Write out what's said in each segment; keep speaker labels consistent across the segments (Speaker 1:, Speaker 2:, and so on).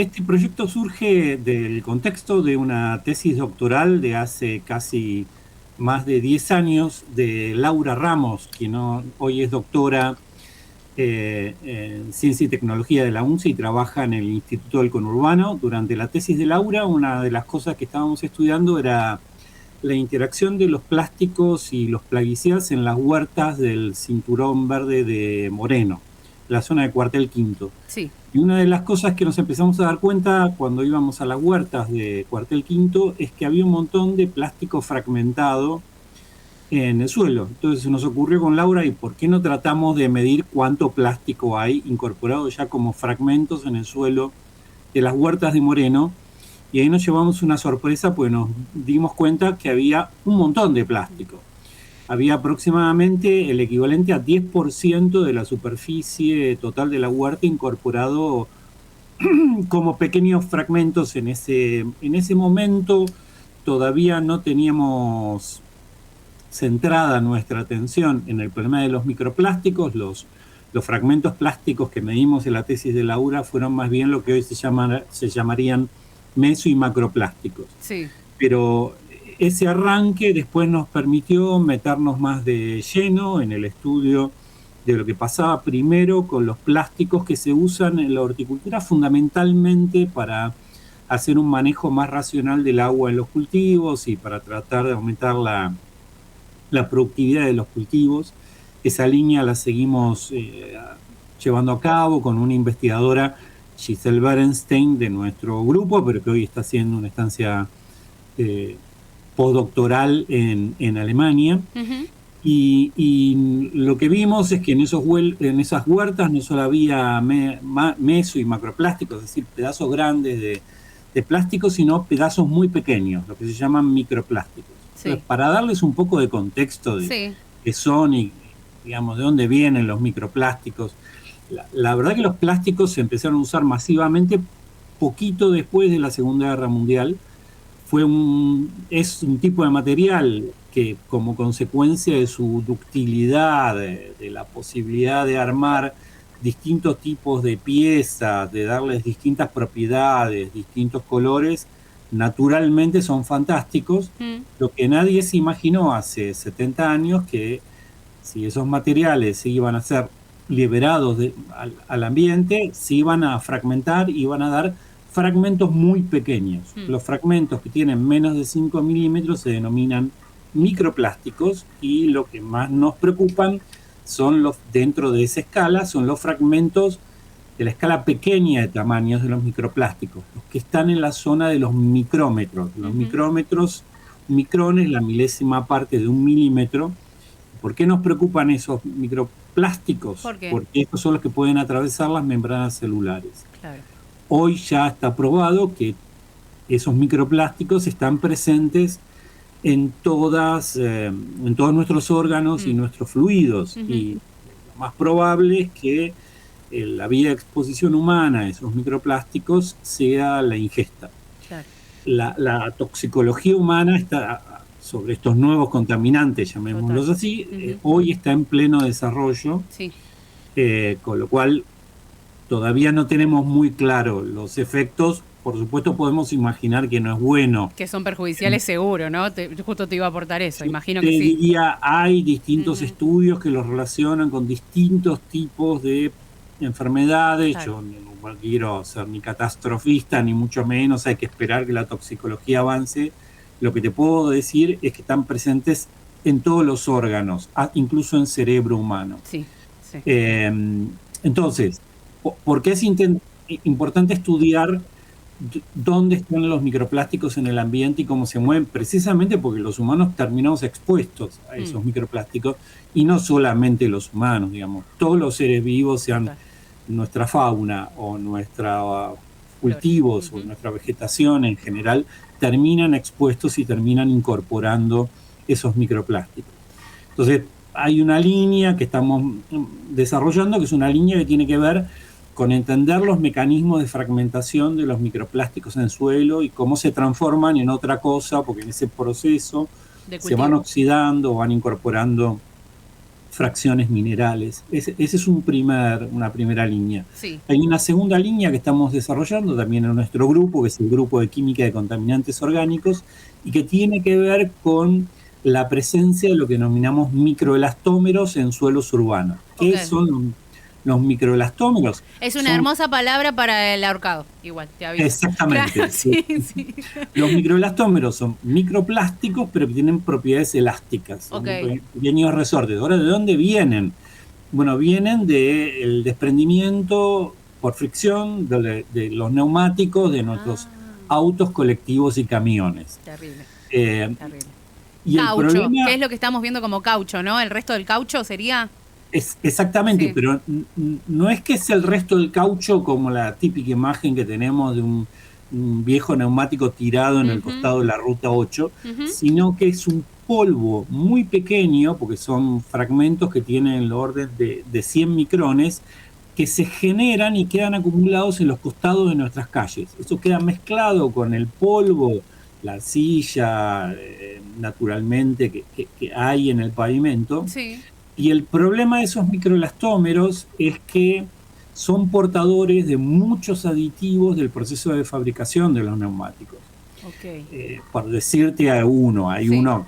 Speaker 1: Este proyecto surge del contexto de una tesis doctoral de hace casi más de 10 años de Laura Ramos, quien hoy es doctora en Ciencia y Tecnología de la UNCE y trabaja en el Instituto del Conurbano. Durante la tesis de Laura, una de las cosas que estábamos estudiando era la interacción de los plásticos y los plaguicidas en las huertas del Cinturón Verde de Moreno, la zona de Cuartel Quinto.
Speaker 2: Sí.
Speaker 1: Y una de las cosas que nos empezamos a dar cuenta cuando íbamos a las huertas de Cuartel Quinto es que había un montón de plástico fragmentado en el suelo. Entonces se nos ocurrió con Laura, ¿y por qué no tratamos de medir cuánto plástico hay incorporado ya como fragmentos en el suelo de las huertas de Moreno? Y ahí nos llevamos una sorpresa, pues nos dimos cuenta que había un montón de plástico. Había aproximadamente el equivalente a 10% de la superficie total de la huerta incorporado como pequeños fragmentos. En ese momento todavía no teníamos centrada nuestra atención en el problema de los microplásticos. Los fragmentos plásticos que medimos en la tesis de Laura fueron más bien lo que hoy se llamarían meso y macroplásticos.
Speaker 2: Sí.
Speaker 1: Pero ese arranque después nos permitió meternos más de lleno en el estudio de lo que pasaba primero con los plásticos que se usan en la horticultura fundamentalmente para hacer un manejo más racional del agua en los cultivos y para tratar de aumentar la productividad de los cultivos. Esa línea la seguimos llevando a cabo con una investigadora, Giselle Berenstein, de nuestro grupo, pero que hoy está haciendo una estancia postdoctoral en Alemania.
Speaker 2: Uh-huh.
Speaker 1: Y lo que vimos es que en esas huertas no solo había meso y macroplásticos, es decir, pedazos grandes de plástico, sino pedazos muy pequeños, lo que se llaman microplásticos.
Speaker 2: Sí.
Speaker 1: Entonces, para darles un poco de contexto de qué son y, digamos, de dónde vienen los microplásticos, la verdad que los plásticos se empezaron a usar masivamente poquito después de la Segunda Guerra Mundial. Es un tipo de material que, como consecuencia de su ductilidad, de la posibilidad de armar distintos tipos de piezas, de darles distintas propiedades, distintos colores, naturalmente son fantásticos. Lo que nadie se imaginó hace 70 años, que si esos materiales se iban a ser liberados al ambiente, se iban a fragmentar y iban a dar fragmentos muy pequeños. Los fragmentos que tienen menos de 5 milímetros se denominan microplásticos, y lo que más nos preocupan son dentro de esa escala, son los fragmentos de la escala pequeña de tamaños de los microplásticos, los que están en la zona de los micrómetros. Los micrómetros, un micrón es la milésima parte de un milímetro. ¿Por qué nos preocupan esos microplásticos?
Speaker 2: ¿Por qué?
Speaker 1: Porque estos son los que pueden atravesar las membranas celulares.
Speaker 2: Claro.
Speaker 1: Hoy ya está probado que esos microplásticos están presentes en todos nuestros órganos y nuestros fluidos. Y lo más probable es que la vía de exposición humana a esos microplásticos sea la ingesta.
Speaker 2: Claro.
Speaker 1: La toxicología humana está sobre estos nuevos contaminantes, llamémoslos así, hoy está en pleno desarrollo,
Speaker 2: sí.
Speaker 1: Con lo cual todavía no tenemos muy claro los efectos. Por supuesto podemos imaginar que no es bueno.
Speaker 2: Que son perjudiciales seguro, ¿no? Justo te iba a aportar eso, imagino que
Speaker 1: sí.
Speaker 2: Diría,
Speaker 1: hay distintos estudios que los relacionan con distintos tipos de enfermedades. Claro. Yo no quiero ser ni catastrofista, ni mucho menos, hay que esperar que la toxicología avance. Lo que te puedo decir es que están presentes en todos los órganos, incluso en cerebro humano.
Speaker 2: Sí, sí.
Speaker 1: Entonces, ¿por qué es importante estudiar dónde están los microplásticos en el ambiente y cómo se mueven? Precisamente porque los humanos terminamos expuestos a esos microplásticos, y no solamente los humanos, digamos, todos los seres vivos, sean nuestra fauna o nuestros cultivos o nuestra vegetación en general, terminan expuestos y terminan incorporando esos microplásticos. Entonces, hay una línea que estamos desarrollando, que es una línea que tiene que ver con entender los mecanismos de fragmentación de los microplásticos en el suelo y cómo se transforman en otra cosa, porque en ese proceso se van oxidando o van incorporando fracciones minerales. Ese es una primera línea.
Speaker 2: Sí.
Speaker 1: Hay una segunda línea que estamos desarrollando también en nuestro grupo, que es el grupo de química de contaminantes orgánicos, y que tiene que ver con la presencia de lo que denominamos microelastómeros en suelos urbanos. ¿Qué son los microelastómeros?
Speaker 2: Es una hermosa palabra para el ahorcado, igual, te aviso.
Speaker 1: Exactamente.
Speaker 2: Claro, sí.
Speaker 1: Los microelastómeros son microplásticos, pero que tienen propiedades elásticas. Son pequeños resortes. Ahora, ¿de dónde vienen? Bueno, vienen del desprendimiento por fricción de los neumáticos de nuestros autos, colectivos y camiones.
Speaker 2: Terrible.
Speaker 1: Terrible. Y
Speaker 2: caucho,
Speaker 1: el problema,
Speaker 2: que es lo que estamos viendo como caucho, ¿no? El resto del caucho sería...
Speaker 1: Exactamente,
Speaker 2: sí.
Speaker 1: Pero no es que es el resto del caucho como la típica imagen que tenemos de un viejo neumático tirado en el costado de la ruta 8, sino que es un polvo muy pequeño, porque son fragmentos que tienen el orden de 100 micrones, que se generan y quedan acumulados en los costados de nuestras calles. Eso queda mezclado con el polvo, la arcilla, naturalmente, que hay en el pavimento.
Speaker 2: Sí.
Speaker 1: Y el problema de esos microelastómeros es que son portadores de muchos aditivos del proceso de fabricación de los neumáticos. Por decirte hay uno,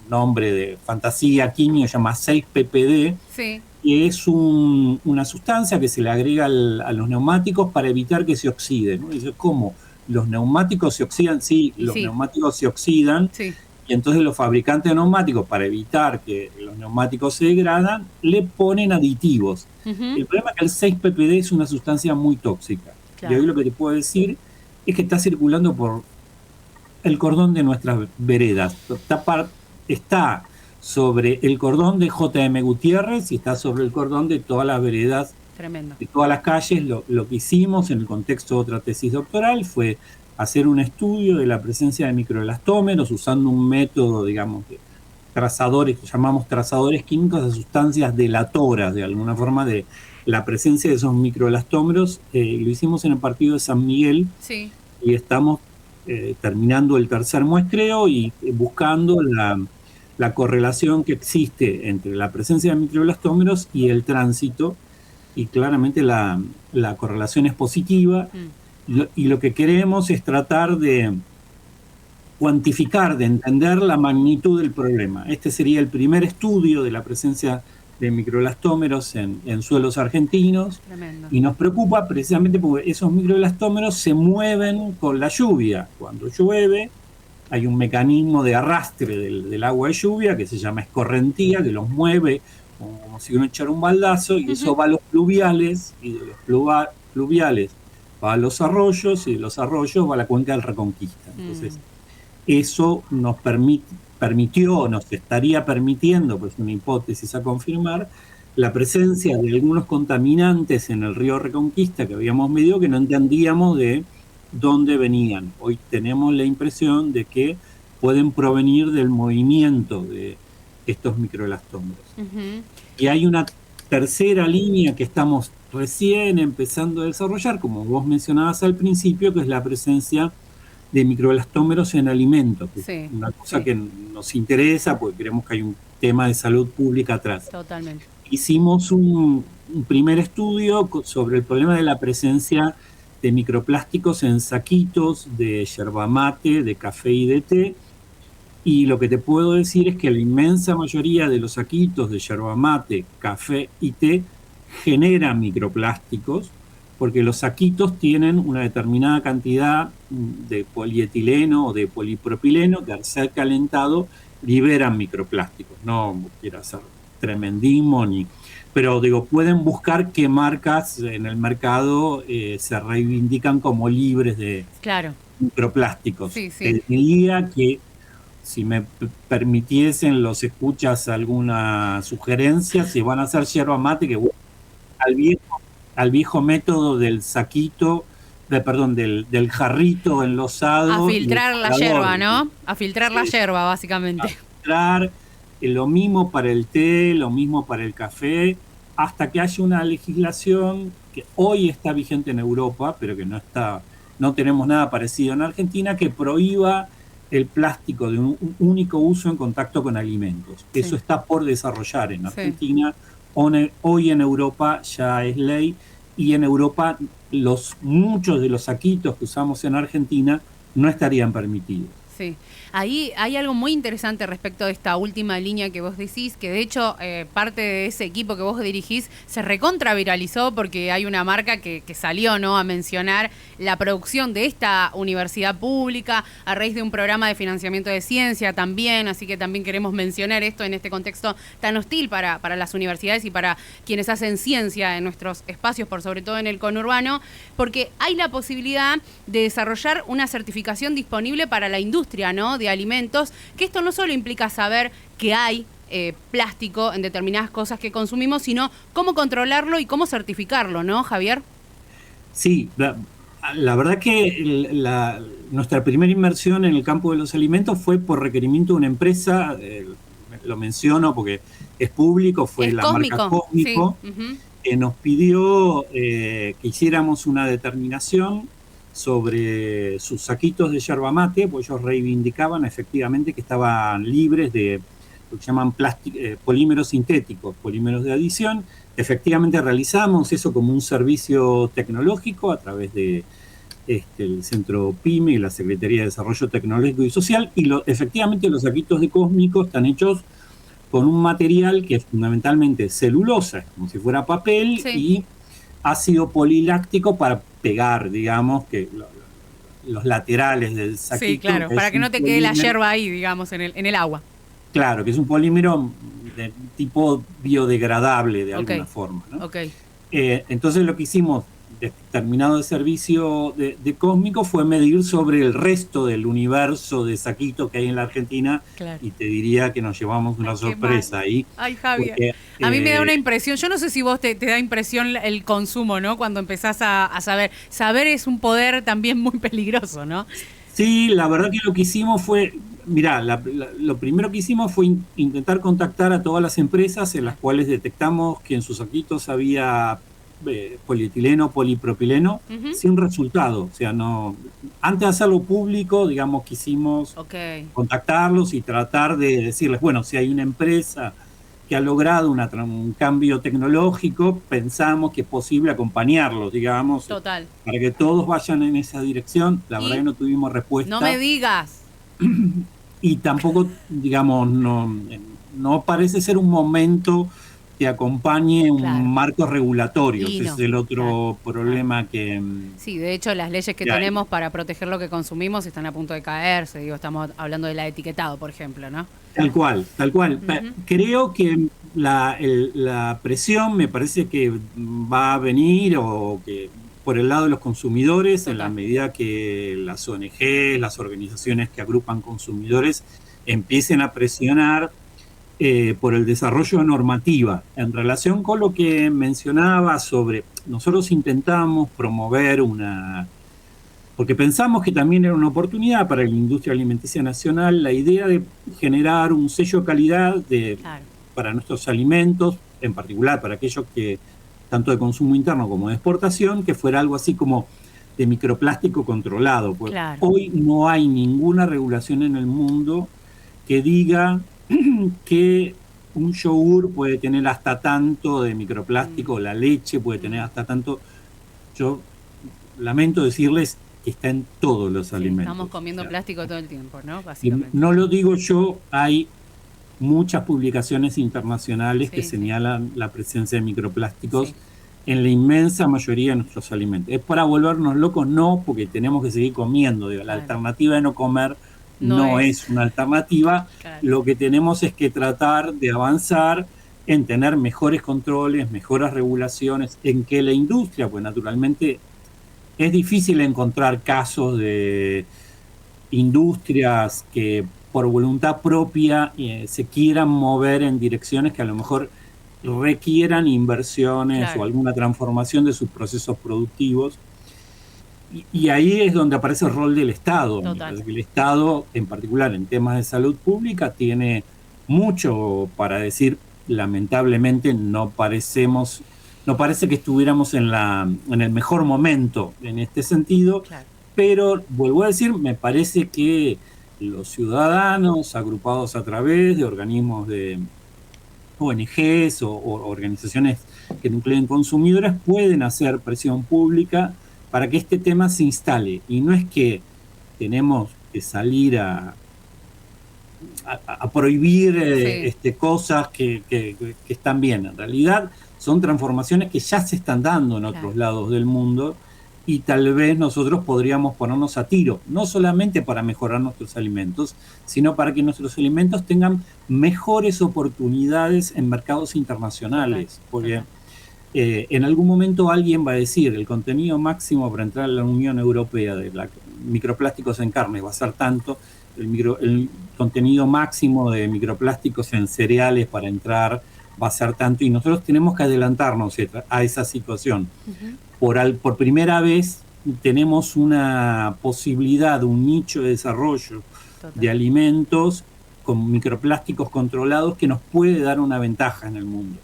Speaker 1: nombre de fantasía químico, se llama 6-PPD, que es una sustancia que se le agrega a los neumáticos para evitar que se oxiden, ¿no? Dice, ¿cómo? ¿Los neumáticos se oxidan? Sí, los neumáticos se oxidan. Sí. Y entonces los fabricantes de neumáticos, para evitar que los neumáticos se degradan, le ponen aditivos. El problema es que el 6-PPD es una sustancia muy tóxica. Claro. Y hoy lo que te puedo decir es que está circulando por el cordón de nuestras veredas. Está sobre el cordón de J.M. Gutiérrez y está sobre el cordón de todas las veredas.
Speaker 2: Tremendo.
Speaker 1: De todas las calles. Lo que hicimos en el contexto de otra tesis doctoral fue hacer un estudio de la presencia de microelastómeros usando un método, digamos, de trazadores, que llamamos trazadores químicos de sustancias delatoras, de alguna forma, de la presencia de esos microelastómeros. Lo hicimos en el partido de San Miguel. Sí. Y estamos terminando el tercer muestreo y buscando la correlación que existe entre la presencia de microelastómeros y el tránsito, y claramente la correlación es positiva. Y lo que queremos es tratar de cuantificar, de entender la magnitud del problema. Este sería el primer estudio de la presencia de microelastómeros en suelos argentinos. Tremendo. Y nos preocupa precisamente porque esos microelastómeros se mueven con la lluvia. Cuando llueve hay un mecanismo de arrastre del agua de lluvia que se llama escorrentía, que los mueve como si uno echara un baldazo, y eso va a los pluviales, y de los pluviales va a los arroyos, y de los arroyos va a la cuenca del Reconquista. Entonces, eso nos nos estaría permitiendo, pues una hipótesis a confirmar, la presencia de algunos contaminantes en el río Reconquista que habíamos medido, que no entendíamos de dónde venían. Hoy tenemos la impresión de que pueden provenir del movimiento de estos microelastómeros. Y hay una tercera línea que estamos recién empezando a desarrollar, como vos mencionabas al principio, que es la presencia de microelastómeros en alimentos. Que es una cosa que nos interesa porque creemos que hay un tema de salud pública atrás.
Speaker 2: Totalmente.
Speaker 1: Hicimos un primer estudio sobre el problema de la presencia de microplásticos en saquitos de yerba mate, de café y de té. Y lo que te puedo decir es que la inmensa mayoría de los saquitos de yerba mate, café y té generan microplásticos, porque los saquitos tienen una determinada cantidad de polietileno o de polipropileno que al ser calentado liberan microplásticos. No quiero hacer tremendismo, pero digo, pueden buscar qué marcas en el mercado se reivindican como libres de microplásticos. Te diría que si me permitiesen los escuchas alguna sugerencia, si van a hacer yerba mate, que al viejo método del saquito, del jarrito enlosado.
Speaker 2: A filtrar la yerba, ¿no? A filtrar la yerba, básicamente. A filtrar,
Speaker 1: lo mismo para el té, lo mismo para el café, hasta que haya una legislación que hoy está vigente en Europa, pero que no tenemos nada parecido en Argentina, que prohíba el plástico de un único uso en contacto con alimentos.
Speaker 2: Sí.
Speaker 1: Eso está por desarrollar en Argentina. Hoy en Europa ya es ley, y en Europa muchos de los saquitos que usamos en Argentina no estarían permitidos.
Speaker 2: Sí, ahí hay algo muy interesante respecto de esta última línea que vos decís, que de hecho parte de ese equipo que vos dirigís se recontraviralizó porque hay una marca que salió, ¿no?, a mencionar la producción de esta universidad pública a raíz de un programa de financiamiento de ciencia también, así que también queremos mencionar esto en este contexto tan hostil para las universidades y para quienes hacen ciencia en nuestros espacios, por sobre todo en el conurbano, porque hay la posibilidad de desarrollar una certificación disponible para la industria, ¿no?, de alimentos, que esto no solo implica saber que hay plástico en determinadas cosas que consumimos, sino cómo controlarlo y cómo certificarlo, ¿no, Javier?
Speaker 1: Sí, la verdad que nuestra primera inversión en el campo de los alimentos fue por requerimiento de una empresa, lo menciono porque es público, fue la marca Cósmico, sí. Que nos pidió que hiciéramos una determinación sobre sus saquitos de yerba mate, pues ellos reivindicaban efectivamente que estaban libres de lo que llaman polímeros sintéticos, polímeros de adición. Efectivamente realizamos eso como un servicio tecnológico a través de el Centro PYME y la Secretaría de Desarrollo Tecnológico y Social, y efectivamente los saquitos de Cósmico están hechos con un material que es fundamentalmente celulosa, como si fuera papel, sí, y ácido poliláctico para pegar, digamos, que los laterales del saquito.
Speaker 2: Sí, claro, para que no te quede la yerba ahí, digamos, en el agua.
Speaker 1: Claro, que es un polímero de tipo biodegradable de alguna forma, ¿no? Entonces lo que hicimos, terminado el servicio de Cósmico, fue medir sobre el resto del universo de saquitos que hay en la Argentina, claro, y te diría que nos llevamos una sorpresa ahí.
Speaker 2: Ay, Javier, porque, a mí me da una impresión, yo no sé si vos te da impresión el consumo, ¿no?, cuando empezás a saber. Saber es un poder también muy peligroso, ¿no?
Speaker 1: Sí, la verdad que lo que hicimos fue, mirá, lo primero que hicimos fue intentar contactar a todas las empresas en las cuales detectamos que en sus saquitos había polietileno, polipropileno, sin resultado. O sea, no. Antes de hacerlo público, digamos, quisimos contactarlos y tratar de decirles, bueno, si hay una empresa que ha logrado un cambio tecnológico, pensamos que es posible acompañarlos, digamos,
Speaker 2: total,
Speaker 1: para que todos vayan en esa dirección. La verdad que no tuvimos respuesta.
Speaker 2: No me digas.
Speaker 1: Y tampoco, digamos, no parece ser un momento que acompañe un marco regulatorio. Ese es el otro problema que...
Speaker 2: Sí, de hecho las leyes que tenemos para proteger lo que consumimos están a punto de caerse. Digo, estamos hablando del etiquetado, por ejemplo, ¿no?
Speaker 1: Tal cual, tal cual. Creo que la presión me parece que va a venir o que por el lado de los consumidores, en la medida que las ONG, las organizaciones que agrupan consumidores, empiecen a presionar por el desarrollo de normativa. En relación con lo que mencionaba sobre, nosotros intentamos promover porque pensamos que también era una oportunidad para la industria alimenticia nacional, la idea de generar un sello de calidad para nuestros alimentos, en particular para aquellos que tanto de consumo interno como de exportación, que fuera algo así como de microplástico controlado. Pues hoy no hay ninguna regulación en el mundo que diga que un yogur puede tener hasta tanto de microplástico, la leche puede tener hasta tanto. Yo lamento decirles que está en todos los alimentos.
Speaker 2: Estamos comiendo plástico todo el tiempo, ¿no? Básicamente.
Speaker 1: No lo digo yo, hay muchas publicaciones internacionales que señalan la presencia de microplásticos en la inmensa mayoría de nuestros alimentos. ¿Es para volvernos locos? No, porque tenemos que seguir comiendo. Digo, la alternativa de no comer no es una alternativa. Lo que tenemos es que tratar de avanzar en tener mejores controles, mejores regulaciones, en que la industria, pues naturalmente es difícil encontrar casos de industrias que por voluntad propia se quieran mover en direcciones que a lo mejor requieran inversiones o alguna transformación de sus procesos productivos. Y ahí es donde aparece el rol del Estado. El Estado, en particular en temas de salud pública, tiene mucho para decir. Lamentablemente no parece que estuviéramos en el mejor momento en este sentido, pero vuelvo a decir, me parece que los ciudadanos agrupados a través de organismos de ONGs o organizaciones que nucleen consumidores pueden hacer presión pública para que este tema se instale. Y no es que tenemos que salir a prohibir cosas que están bien. En realidad son transformaciones que ya se están dando en otros lados del mundo, y tal vez nosotros podríamos ponernos a tiro, no solamente para mejorar nuestros alimentos, sino para que nuestros alimentos tengan mejores oportunidades en mercados internacionales. Porque en algún momento alguien va a decir, el contenido máximo para entrar a la Unión Europea de microplásticos en carne va a ser tanto, el contenido máximo de microplásticos en cereales para entrar va a ser tanto, y nosotros tenemos que adelantarnos a esa situación. Por primera vez tenemos una posibilidad, un nicho de desarrollo de alimentos con microplásticos controlados que nos puede dar una ventaja en el mundo.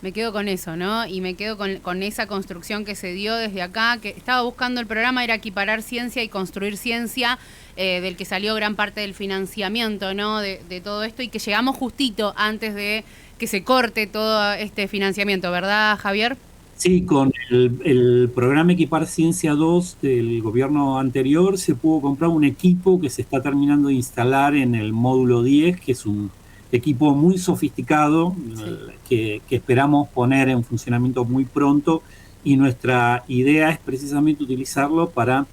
Speaker 2: Me quedo con eso, ¿no? Y me quedo con esa construcción que se dio desde acá, que estaba buscando el programa, era equiparar ciencia y construir ciencia, del que salió gran parte del financiamiento, ¿no? De todo esto, y que llegamos justito antes de que se corte todo este financiamiento, ¿verdad, Javier?
Speaker 1: Sí, con el programa Equipar Ciencia 2 del gobierno anterior se pudo comprar un equipo que se está terminando de instalar en el módulo 10, que es un equipo muy sofisticado, que esperamos poner en funcionamiento muy pronto, y nuestra idea es precisamente utilizarlo para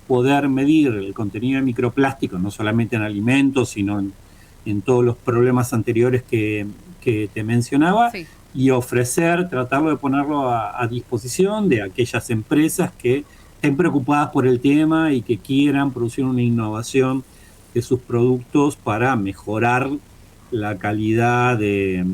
Speaker 1: poder medir el contenido de microplásticos, no solamente en alimentos, sino en todos los problemas anteriores que te mencionaba, y tratarlo de ponerlo a disposición de aquellas empresas que estén preocupadas por el tema y que quieran producir una innovación de sus productos para mejorar la calidad de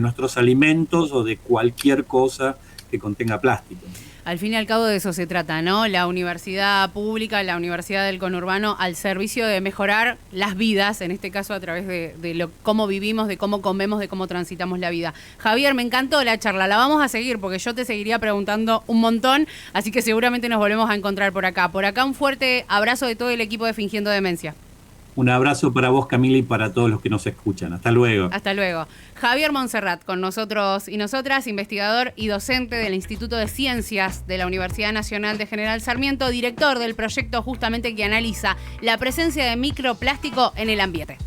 Speaker 1: nuestros alimentos o de cualquier cosa que contenga plástico.
Speaker 2: Al fin y al cabo de eso se trata, ¿no? La universidad pública, la Universidad del Conurbano, al servicio de mejorar las vidas, en este caso a través de cómo vivimos, de cómo comemos, de cómo transitamos la vida. Javier, me encantó la charla, la vamos a seguir porque yo te seguiría preguntando un montón, así que seguramente nos volvemos a encontrar por acá. Por acá un fuerte abrazo de todo el equipo de Fingiendo Demencia.
Speaker 1: Un abrazo para vos, Camila, y para todos los que nos escuchan. Hasta luego.
Speaker 2: Hasta luego. Javier Montserrat, con nosotros y nosotras, investigador y docente del Instituto de Ciencias de la Universidad Nacional de General Sarmiento, director del proyecto justamente que analiza la presencia de microplástico en el ambiente.